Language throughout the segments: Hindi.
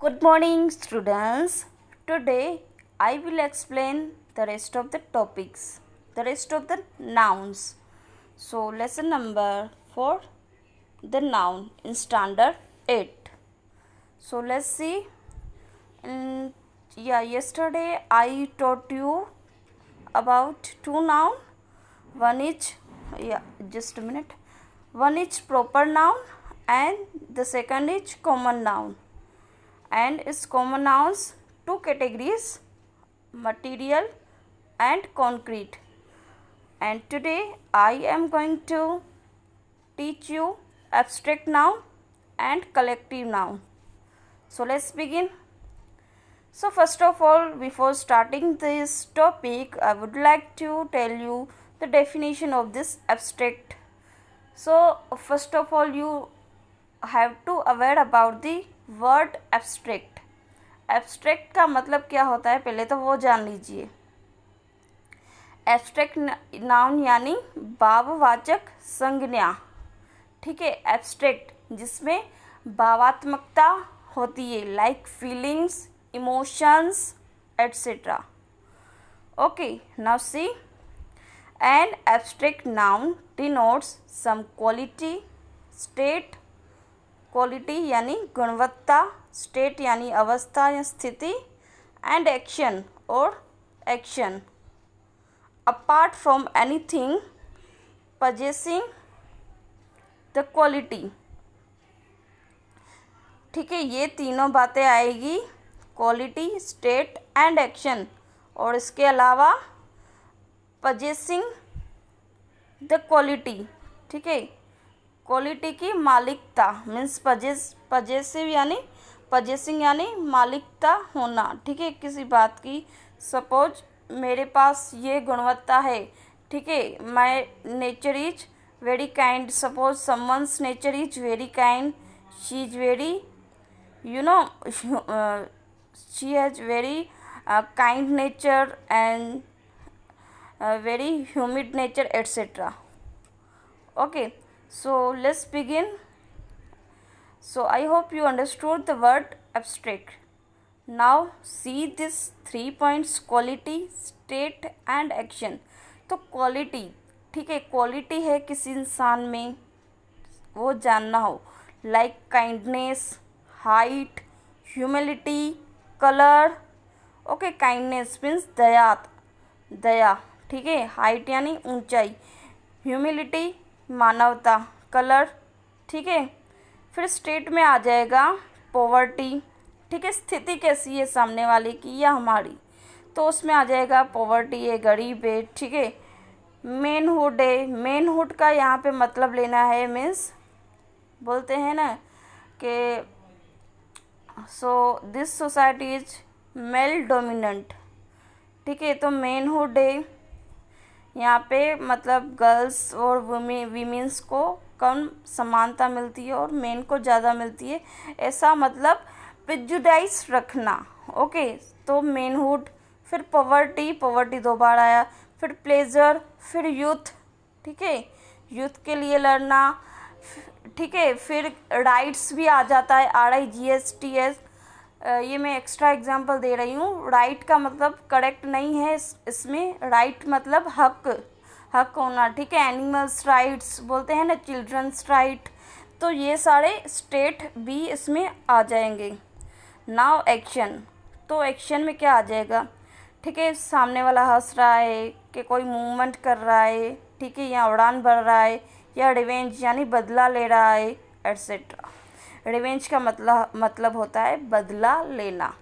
Good morning, students. Today I will explain the rest of the topics, the rest of the nouns. So, lesson number 4, the noun in standard 8. So, let's see. Yesterday I taught you about two noun. One is, just a minute. One is proper noun and the second is common noun. And its common nouns, two categories, material and concrete. And today I am going to teach you abstract noun and collective noun. So let's begin. So first of all, before starting this topic, I would like to tell you the definition of this abstract. So first of all, you have to aware about the word abstract. Abstract का मतलब क्या होता है पहले तो वो जान लीजिए. एब्स्ट्रैक्ट नाउन यानी भाववाचक संज्ञा. ठीक है, एब्स्ट्रैक्ट जिसमें भावात्मकता होती है, like feelings, emotions etcetera. Okay, now see. An abstract noun denotes some quality, state. Quality यानी गुणवत्ता, स्टेट यानी अवस्था या स्थिति, एंड एक्शन और action apart from anything possessing the quality. ठीक है, ये तीनों बातें आएगी, क्वालिटी, स्टेट एंड एक्शन. और इसके अलावा पजेसिंग द क्वालिटी. ठीक है, क्वालिटी की मालिकता मीन्स पजेसिव यानी पजेसिंग यानी मालिकता होना. ठीक है, किसी बात की. सपोज मेरे पास ये गुणवत्ता है. ठीक है, my nature is very kind. Suppose someone's nature is very kind. She is very she has very kind nature and very humid nature etcetera. Okay, so let's begin. So I hope you understood the word abstract. Now see this 3 points: quality, state and action. तो क्वालिटी, ठीक है, क्वालिटी है किसी इंसान में, वो जानना हो, like kindness, height, humility, colour. Okay, kindness means दया. ठीक है, हाइट यानी ऊंचाई, ह्यूमिलिटी मानवता, कलर. ठीक है, फिर स्टेट में आ जाएगा पॉवर्टी. ठीक है, स्थिति कैसी है सामने वाले की या हमारी, तो उसमें आ जाएगा पॉवर्टी है, गरीब है. ठीक है, मैनहुड है. मैनहुड का यहाँ पे मतलब लेना है मीन्स बोलते हैं ना कि so this society is male dominant. ठीक है, तो मैनहुड है यहाँ पे मतलब गर्ल्स और वीमेंस को कम समानता मिलती है और मेन को ज़्यादा मिलती है, ऐसा मतलब प्रेजुडाइज रखना. ओके, तो मैनहुड. फिर पॉवर्टी 2 बार आया. फिर प्लेजर, फिर यूथ. ठीक है, यूथ के लिए लड़ना. ठीक है, फिर राइट्स भी आ जाता है, RIGHTS. ये मैं एक्स्ट्रा एग्जांपल दे रही हूँ. राइट का मतलब करेक्ट नहीं है इसमें. राइट मतलब हक होना. ठीक है, एनिमल्स राइट्स बोलते हैं ना, चिल्ड्रंस राइट. तो ये सारे स्टेट भी इसमें आ जाएंगे. Now action. तो एक्शन में क्या आ जाएगा? ठीक है, सामने वाला हंस रहा है कि कोई मूवमेंट कर रहा है. ठीक है, या उड़ान भर रहा है, या रिवेंज यानी बदला ले रहा है एट्सेट्रा. रिवेंज का मतलब होता है बदला लेना.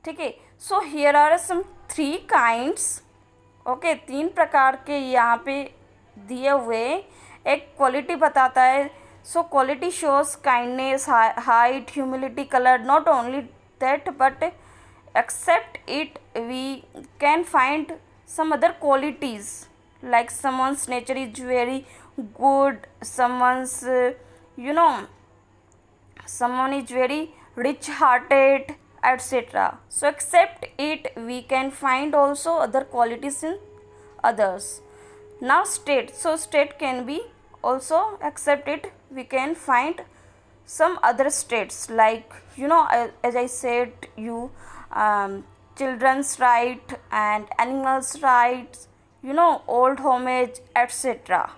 ठीक है, so here are some 3 kinds. Okay, 3 प्रकार के यहाँ पे दिए हुए. एक क्वालिटी बताता है. So quality shows kindness, height, humility, colour. Not only that but except it we can find some other qualities like someone's nature is very good, someone is very rich hearted, etc. So except it we can find also other qualities in others. Now state. So state can be also, except it we can find some other states, like as I said you, children's right and animals rights, old homage, etc.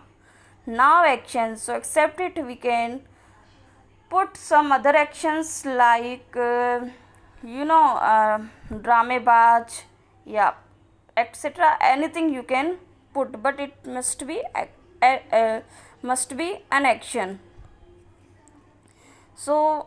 Now actions. So except it, we can put some other actions like dramebaj, yeah, etc. Anything you can put, but it must be an action. So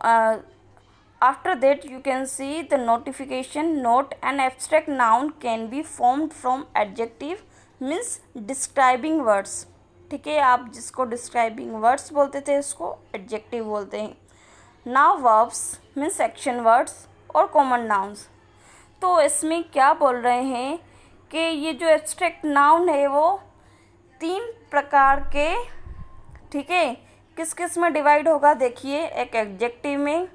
after that, you can see the notification note. An abstract noun can be formed from adjective, means describing words. ठीक है, आप जिसको डिस्क्राइबिंग वर्ड्स बोलते थे उसको एडजेक्टिव बोलते हैं. Now verbs means action words और कॉमन नाउन्स. तो इसमें क्या बोल रहे हैं कि ये जो एब्स्ट्रैक्ट नाउन है वो 3 प्रकार के, ठीक है, किस किस में डिवाइड होगा. देखिए, एक एडजेक्टिव में,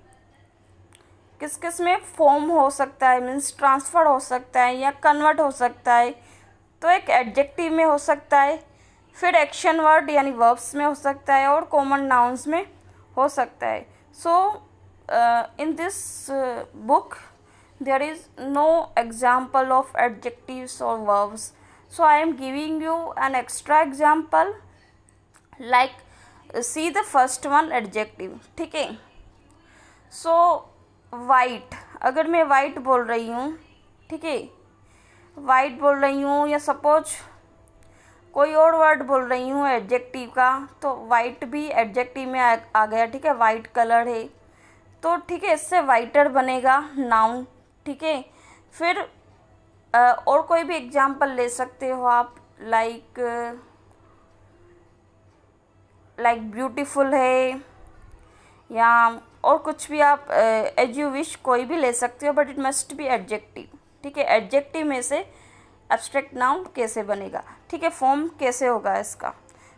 किस किस में फॉर्म हो सकता है, मीन्स ट्रांसफ़र हो सकता है या कन्वर्ट हो सकता है. तो एक एडजेक्टिव में हो सकता है, फिर एक्शन वर्ड यानी वर्ब्स में हो सकता है, और कॉमन नाउन्स में हो सकता है. So in this book there is no example of adjectives or verbs, so I am giving you an extra example. Like see the first one, adjective. ठीक है. सो वाइट, अगर मैं वाइट बोल रही हूँ, ठीक है, वाइट बोल रही हूँ, या सपोज कोई और वर्ड बोल रही हूँ एडजेक्टिव का, तो वाइट भी एडजेक्टिव में आ गया. ठीक है, वाइट कलर है, तो ठीक है, इससे वाइटर बनेगा नाउन. ठीक है, फिर और कोई भी एग्जांपल ले सकते हो आप, लाइक ब्यूटीफुल है, या और कुछ भी आप एज यू विश कोई भी ले सकते हो, but it must be adjective. ठीक है, एडजेक्टिव में से एब्स्ट्रैक्ट नाउन कैसे बनेगा, ठीक है, फॉर्म कैसे होगा इसका.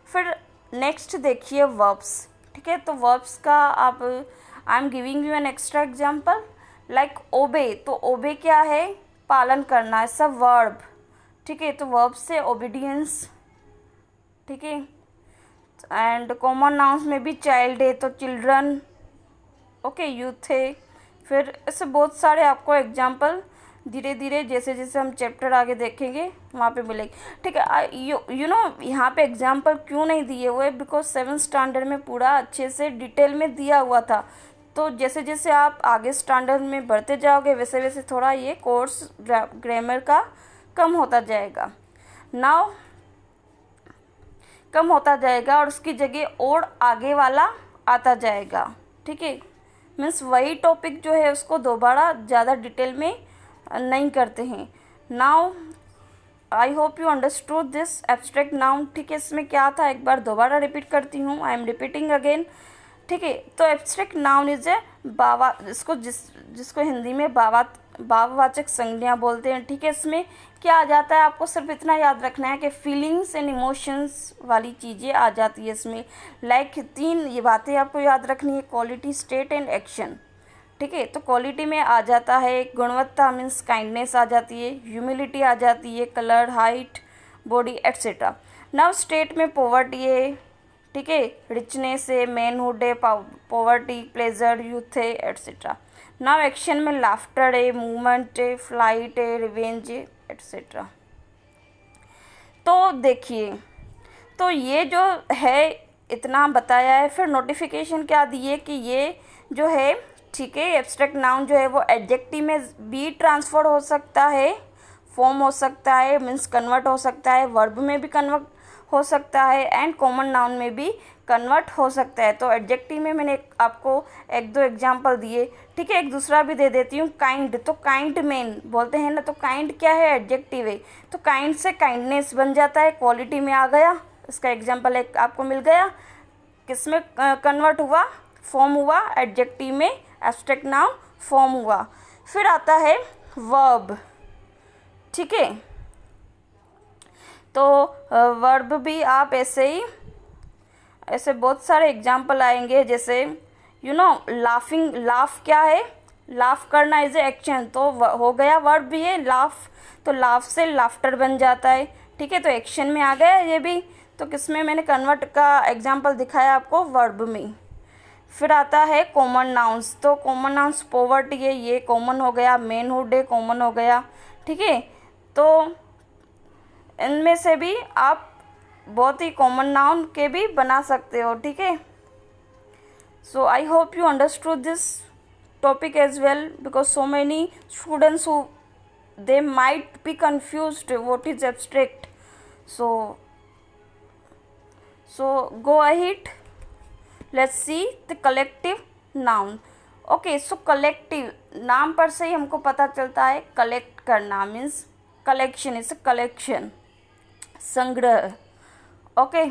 फिर नेक्स्ट देखिए वर्ब्स. ठीक है, तो वर्ब्स का आप, I am giving you an extra example like obey. तो ओबे क्या है, पालन करना, ऐसा वर्ब. ठीक है, तो वर्ब से ओबीडियंस. ठीक है, एंड कॉमन नाउन्स में भी चाइल्ड है तो चिल्ड्रन, ओके, यूथ है. फिर ऐसे बहुत सारे आपको एग्जांपल धीरे धीरे जैसे जैसे हम चैप्टर आगे देखेंगे वहाँ पे मिलेगी. ठीक है, यू नो यहाँ पे एग्जांपल क्यों नहीं दिए हुए, बिकॉज 7th स्टैंडर्ड में पूरा अच्छे से डिटेल में दिया हुआ था. तो जैसे जैसे आप आगे स्टैंडर्ड में बढ़ते जाओगे वैसे वैसे थोड़ा ये कोर्स ग्रामर का कम होता जाएगा. नाउ कम होता जाएगा और उसकी जगह और आगे वाला आता जाएगा. ठीक है, मीन्स वही टॉपिक जो है उसको दोबारा ज़्यादा डिटेल में नहीं करते हैं. Now I hope you understood this abstract noun. ठीक है, इसमें क्या था एक बार दोबारा रिपीट करती हूँ, आई एम रिपीटिंग अगेन. ठीक है, तो एब्स्ट्रैक्ट नाउन इज ए जिसको हिंदी में भाववाचक संज्ञा बोलते हैं. ठीक है, इसमें क्या आ जाता है, आपको सिर्फ इतना याद रखना है कि फीलिंग्स एंड इमोशंस वाली चीज़ें आ जाती है इसमें. लाइक 3 ये बातें आपको याद रखनी है, क्वालिटी, स्टेट एंड एक्शन. ठीक है, तो क्वालिटी में आ जाता है गुणवत्ता, मीन्स काइंडनेस आ जाती है, ह्यूमिलिटी आ जाती है, colour, height, body, etcetera. Now state में पॉवर्टी है. ठीक है, रिचनेस है, मैनहुड है, पॉवर्टी, प्लेजर, यूथ है, एट्सेट्रा. नाउ एक्शन में लाफ्टर है, मूवमेंट है, फ्लाइट है, रिवेंज है, एट्सेट्रा. तो देखिए, तो ये जो है इतना बताया है. फिर नोटिफिकेशन क्या दिए कि ये जो है, ठीक है, एब्स्ट्रैक्ट नाउन जो है वो एडजेक्टिव में भी ट्रांसफर हो सकता है, फॉर्म हो सकता है, मीन्स कन्वर्ट हो सकता है, वर्ब में भी कन्वर्ट हो सकता है, एंड कॉमन नाउन में भी कन्वर्ट हो सकता है. तो एडजेक्टिव में मैंने आपको 1-2 एग्जांपल दिए. ठीक है, एक दूसरा भी दे देती हूँ, काइंड. तो काइंड मैन बोलते हैं ना, तो काइंड क्या है, एडजेक्टिव है. तो काइंड से काइंडनेस बन जाता है, क्वालिटी में आ गया. इसका एग्जांपल एक आपको मिल गया, किस में कन्वर्ट हुआ, फॉर्म हुआ, एडजेक्टिव में एब्स्ट्रैक्ट नाउन फॉर्म हुआ. फिर आता है वर्ब. ठीक है, तो वर्ब भी आप ऐसे बहुत सारे एग्जाम्पल आएंगे, जैसे लाफिंग. लाफ क्या है, लाफ करना इज ए एक्शन, तो हो गया वर्ब भी है लाफ. तो लाफ से लाफ्टर बन जाता है. ठीक है, तो एक्शन में आ गया ये भी. तो किस में मैंने कन्वर्ट का एग्जाम्पल दिखाया आपको, वर्ब में. फिर आता है कॉमन नाउन्स। तो कॉमन नाउन्स पॉवर्टी है, ये कॉमन हो गया, मैनहुड है, कॉमन हो गया, ठीक है। तो इनमें से भी आप बहुत ही कॉमन नाउन के भी बना सकते हो, ठीक है। So I hope you understood this topic as well, because so many students who they might be confused what is abstract. So go ahead, let's see the collective noun. Okay, so collective नाम पर से ही हमको पता चलता है कलेक्ट करना, मीन्स कलेक्शन इज कलेक्शन, संग्रह। Okay,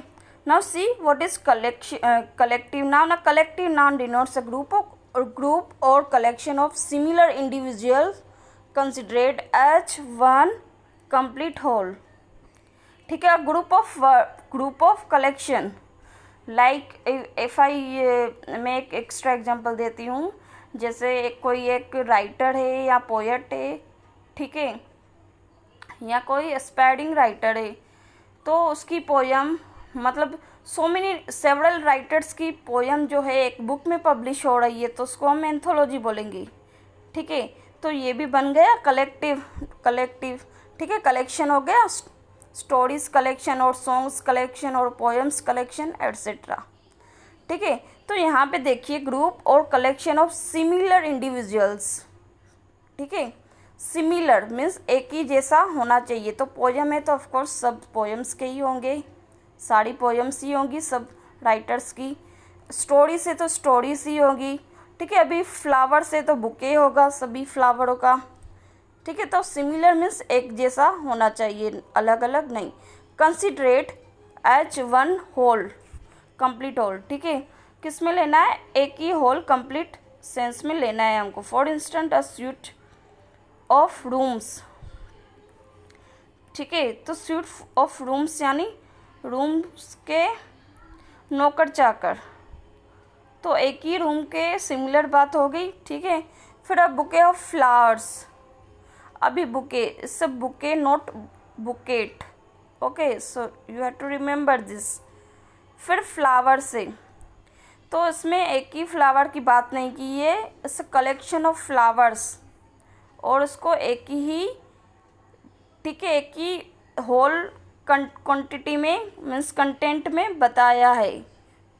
now see what is collective noun. A collective noun denotes a group or collection of similar individuals considered as one complete whole, ठीक है। group of collection, like if I मैं एक एक्स्ट्रा एग्जांपल देती हूँ, जैसे कोई एक राइटर है या पोएट है, ठीक है, या कोई एस्पायरिंग राइटर है, तो उसकी पोयम, मतलब सेवरल राइटर्स की पोयम जो है एक बुक में पब्लिश हो रही है, तो उसको हम एंथोलॉजी बोलेंगे, ठीक है। तो ये भी बन गया कलेक्टिव, ठीक है। कलेक्शन हो गया, स्टोरीज कलेक्शन और सॉन्ग्स कलेक्शन और पोएम्स कलेक्शन एट्सेट्रा, ठीक है। तो यहाँ पे देखिए ग्रुप और कलेक्शन ऑफ सिमिलर इंडिविजुअल्स, ठीक है। सिमिलर मीन्स एक ही जैसा होना चाहिए। तो पोएम है तो ऑफकोर्स सब पोएम्स के ही होंगे, सारी पोएम्स ही होंगी सब राइटर्स की। स्टोरी से तो स्टोरीज ही होगी, ठीक है। अभी फ्लावर से तो बुके होगा सभी फ्लावरों का, ठीक है। तो सिमिलर मीन्स एक जैसा होना चाहिए, अलग अलग नहीं। Consider it as one whole, complete whole, ठीक है। किस में लेना है, एक ही होल कंप्लीट सेंस में लेना है हमको। For instant a suite of rooms, ठीक है। तो स्यूट ऑफ रूम्स यानी रूम्स के नौकर चाकर, तो एक ही रूम के सिमिलर बात हो गई, ठीक है। फिर अब बुके ऑफ फ्लावर्स, अभी बुके, इससे bouquet not bucket, okay, so you have to remember this. फिर फ्लावर से, तो इसमें एक ही फ्लावर की बात नहीं की है, इट्स कलेक्शन ऑफ फ्लावर्स, और इसको एक ही, ठीक है, एक ही होल क्वांटिटी में मीन्स कंटेंट में बताया है,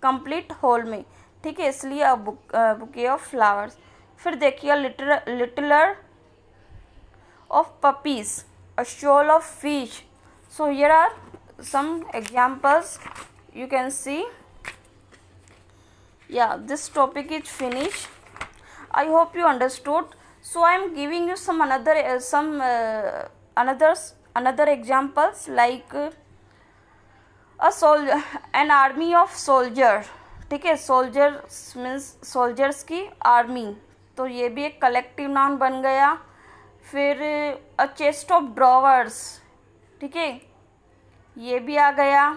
कंप्लीट होल में, ठीक है। इसलिए अब बुके ऑफ फ्लावर्स। फिर देखिए litter of puppies, a shoal of fish. So here are some examples you can see. Yeah, this topic is finished. I hope you understood. So I am giving you some another examples, like an army of soldier, ठीक है। सोल्जर्स मीन्स सोल्जर्स की आर्मी, तो ये भी एक कलेक्टिव नाउन बन गया। फिर अ चेस्ट ऑफ ड्रॉवर्स, ठीक है, ये भी आ गया।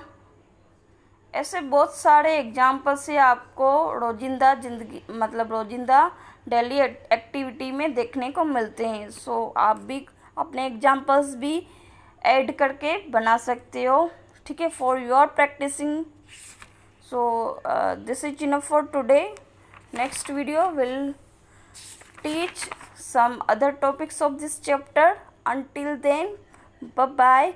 ऐसे बहुत सारे एग्जाम्पल से आपको रोजिंदा जिंदगी, मतलब रोजिंदा डेली एक्टिविटी में देखने को मिलते हैं। सो आप भी अपने एग्जाम्पल्स भी ऐड करके बना सकते हो, ठीक है, for your practising. So this is enough for today. Next video will teach some other topics of this chapter. Until then, bye bye,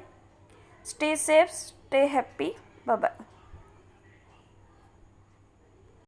stay safe, stay happy, bye bye.